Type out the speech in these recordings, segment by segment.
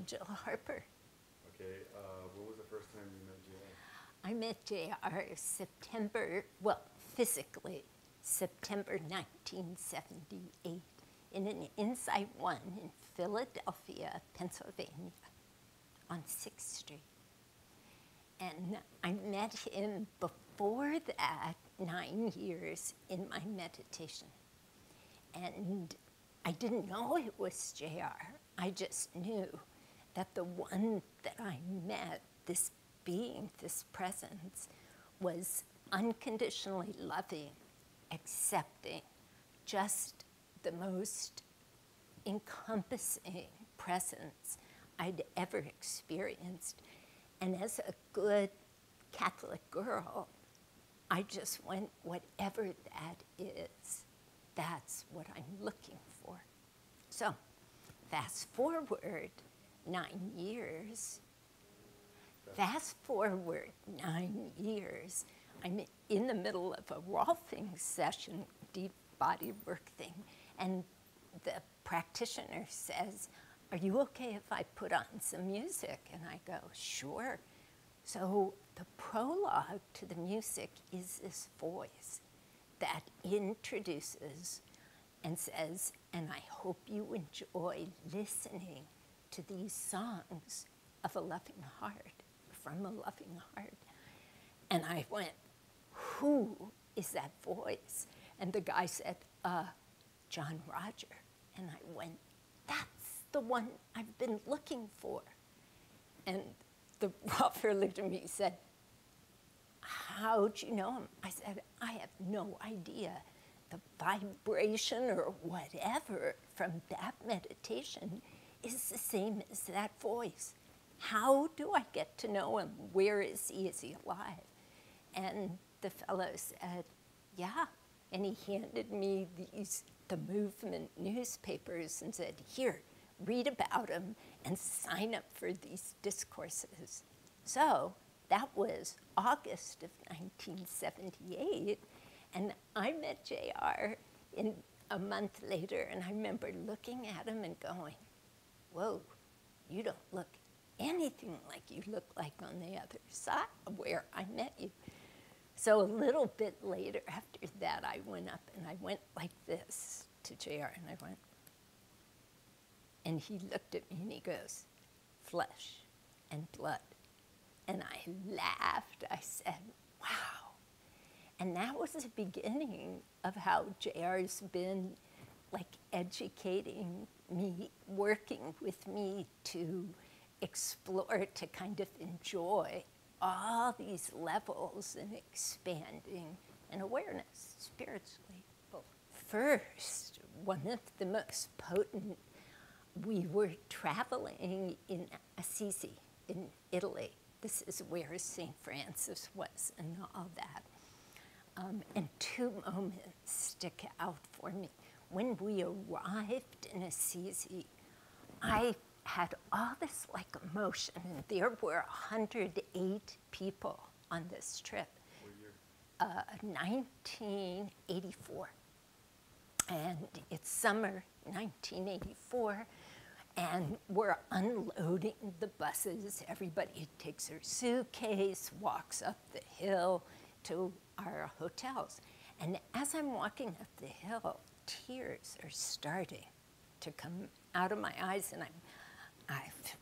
Angel Harper. Okay, when was the first time you met JR? I met JR physically, September 1978 in an Insight One in Philadelphia, Pennsylvania, on 6th Street. And I met him before that 9 years in my meditation. And I didn't know it was JR. I just knew that the one that I met, this being, this presence, was unconditionally loving, accepting, just the most encompassing presence I'd ever experienced. And as a good Catholic girl, I just went, whatever that is, that's what I'm looking for. So, fast forward 9 years. Fast forward 9 years, I'm in the middle of a Rolfing session, deep body work thing, and the practitioner says, "Are you okay if I put on some music?" And I go, "Sure." So the prologue to the music is this voice that introduces and says, "And I hope you enjoy listening to these songs of a loving heart, from a loving heart." And I went, "Who is that voice?" And the guy said, "John Roger." And I went, "That's the one I've been looking for." And the Rolfer looked at me and said, "How'd you know him?" I said, "I have no idea. The vibration or whatever from that meditation is the same as that voice. How do I get to know him? Where is he? Is he alive?" And the fellow said, "Yeah." And he handed me the movement newspapers and said, "Here, read about him and sign up for these discourses." So that was August of 1978. And I met JR a month later, and I remember looking at him and going, "Whoa, you don't look anything like you look like on the other side of where I met you." So a little bit later after that, I went up and I went like this to JR, and I went, and he looked at me and he goes, "Flesh and blood." And I laughed. I said, "Wow." And that was the beginning of how JR's been like educating me, working with me to explore, to kind of enjoy all these levels and expanding and awareness spiritually. Well, first, one of the most potent, we were traveling in Assisi in Italy. This is where St. Francis was and all that. And two moments stick out for me. When we arrived in Assisi, I had all this like emotion, and there were 108 people on this trip. What year? 1984. And it's summer 1984, and we're unloading the buses. Everybody takes their suitcase, walks up the hill to our hotels. And as I'm walking up the hill, tears are starting to come out of my eyes, and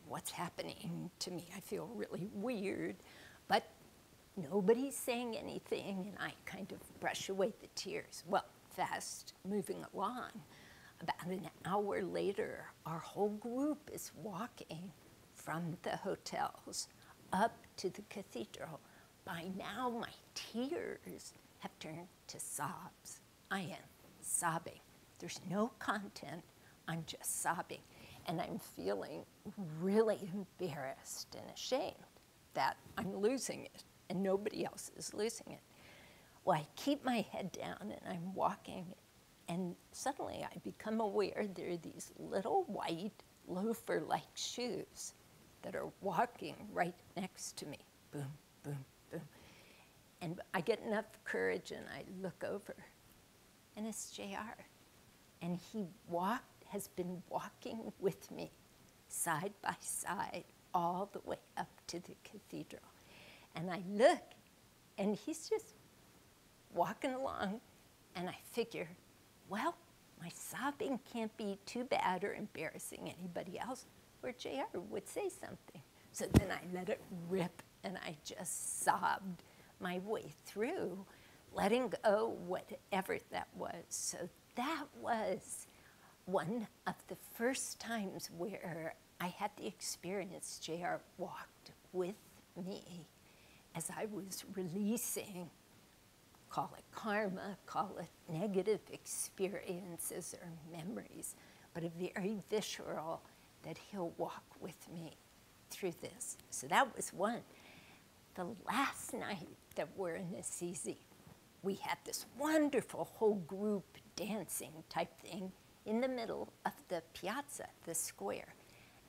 what's happening to me? I feel really weird, but nobody's saying anything, and I kind of brush away the tears. Well, fast moving along, about an hour later, our whole group is walking from the hotels up to the cathedral. By now, my tears have turned to sobs. I am sobbing. There's no content. I'm just sobbing. And I'm feeling really embarrassed and ashamed that I'm losing it and nobody else is losing it. Well, I keep my head down and I'm walking, and suddenly I become aware there are these little white loafer-like shoes that are walking right next to me. Boom, boom, boom. And I get enough courage and I look over, and it's JR. And he has been walking with me side by side all the way up to the cathedral. And I look, and he's just walking along, and I figure, well, my sobbing can't be too bad or embarrassing anybody else, or JR would say something. So then I let it rip, and I just sobbed my way through, letting go whatever that was. So that was one of the first times where I had the experience JR walked with me as I was releasing, call it karma, call it negative experiences or memories, but a very visceral that he'll walk with me through this. So that was one. The last night that we're in Assisi, we had this wonderful whole group dancing type thing in the middle of the piazza, the square.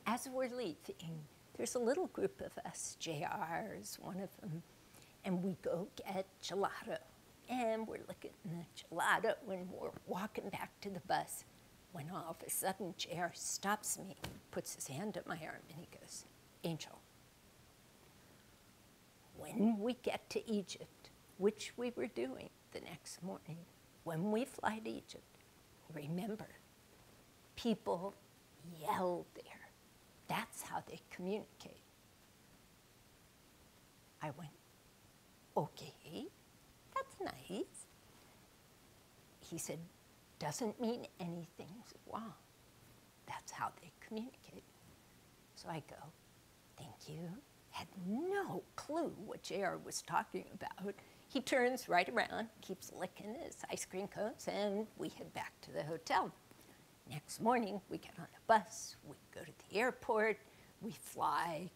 As we're leaving, there's a little group of us, JR's one of them, and we go get gelato. And we're looking at the gelato when we're walking back to the bus, when all of a sudden JR stops me, puts his hand on my arm, and he goes, Angel, when we get to Egypt, which we were doing the next morning, when we fly to Egypt, remember, people yell there. That's how they communicate. I went, okay, that's nice. He said, doesn't mean anything's wrong. That's how they communicate. So I go, thank you. Had no clue what JR was talking about. He turns right around, keeps licking his ice cream cones, and we head back to the hotel. Next morning, we get on a bus, we go to the airport, we fly,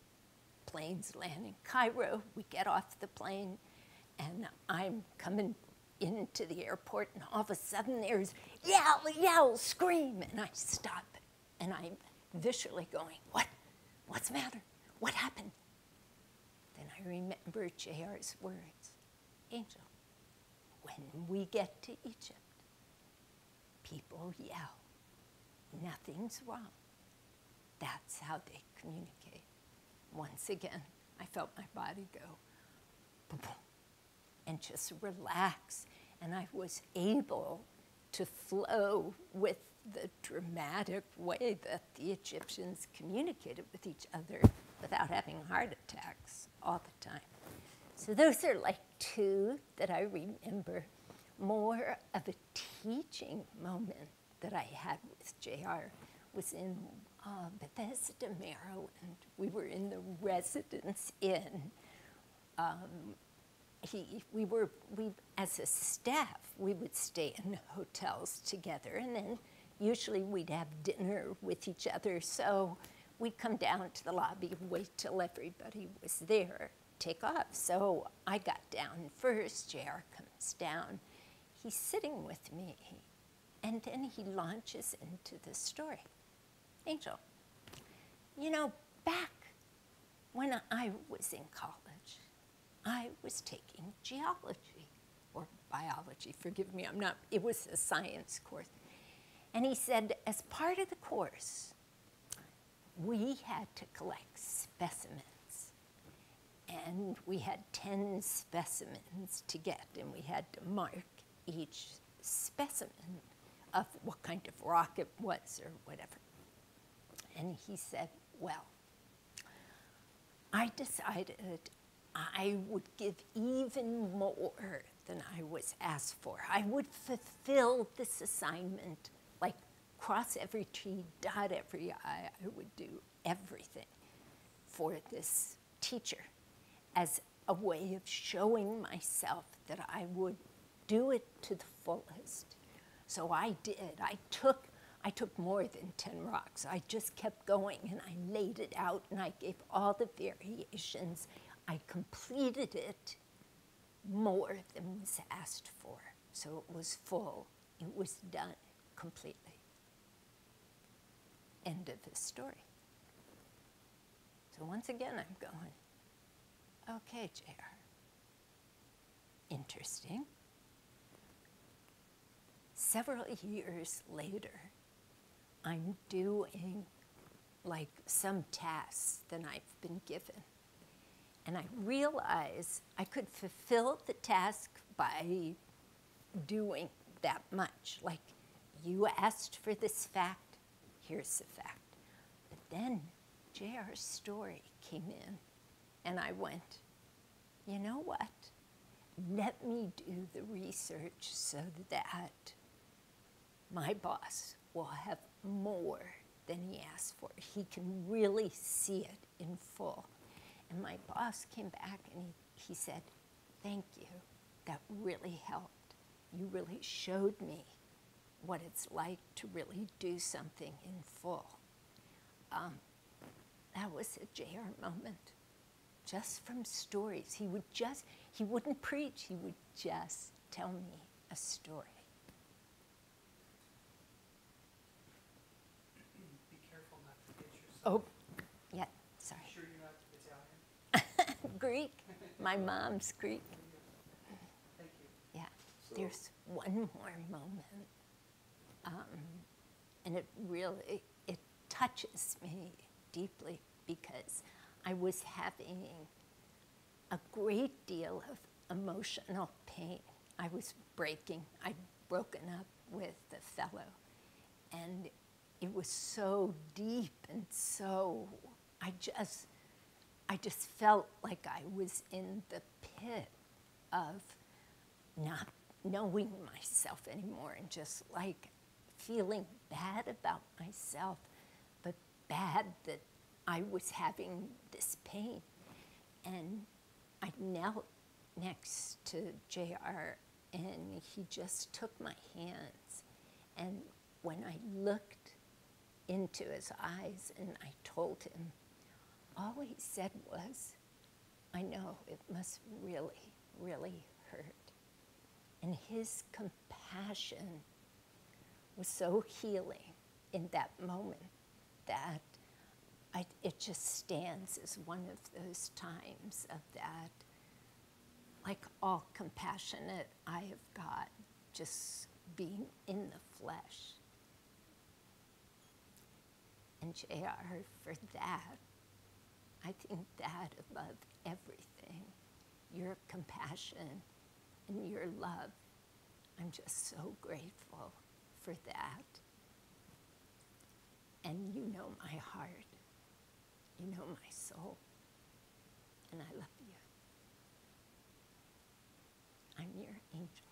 planes land in Cairo, we get off the plane, and I'm coming into the airport, and all of a sudden there's yell, yell, scream, and I stop, and I'm visually going, what's the matter? What happened? Then I remember JR's words, Angel, when we get to Egypt, people yell. Nothing's wrong. That's how they communicate. Once again, I felt my body go boom, boom, and just relax. And I was able to flow with the dramatic way that the Egyptians communicated with each other without having heart attacks all the time. So those are like two that I remember. More of a teaching moment that I had with JR was in Bethesda, Maryland. We were in the Residence Inn. As a staff, we would stay in hotels together, and then usually we'd have dinner with each other. So we'd come down to the lobby, wait till everybody was there, take off. So I got down first, JR comes down. He's sitting with me. And then he launches into the story. Angel, you know, back when I was in college, I was taking geology, or biology, forgive me, it was a science course. And he said, as part of the course, we had to collect specimens. And we had 10 specimens to get, and we had to mark each specimen of what kind of rock it was or whatever. And he said, well, I decided I would give even more than I was asked for. I would fulfill this assignment, like cross every T, dot every I. I would do everything for this teacher as a way of showing myself that I would do it to the fullest. So I did. I took more than 10 rocks. I just kept going, and I laid it out, and I gave all the variations. I completed it more than was asked for. So it was full. It was done completely. End of the story. So once again, I'm going, okay, JR. Interesting. Several years later, I'm doing like some tasks that I've been given. And I realized I could fulfill the task by doing that much. Like, you asked for this fact, here's the fact. But then J.R.'s story came in, and I went, you know what? Let me do the research so that my boss will have more than he asked for. He can really see it in full. And my boss came back and he said, thank you. That really helped. You really showed me what it's like to really do something in full. That was a J.R. moment, just from stories. He wouldn't preach, he would just tell me a story. Be careful not to get yourself. Oh, yeah, sorry. Sure you're not Italian? Greek, my mom's Greek. Thank you. Yeah, So- there's one more moment. And it really, it touches me deeply because I was having a great deal of emotional pain. I was breaking. I'd broken up with a fellow. And it was so deep and so, I just felt like I was in the pit of not knowing myself anymore and just like feeling bad about myself, but bad that I was having this pain. And I knelt next to JR and he just took my hands. And when I looked into his eyes and I told him, all he said was, I know it must really, really hurt. And his compassion was so healing in that moment that it just stands as one of those times of that, like all compassionate I have got, just being in the flesh. And JR, for that, I think that above everything, your compassion and your love, I'm just so grateful for that. And you know my heart, you know my soul, and I love you. I'm your angel.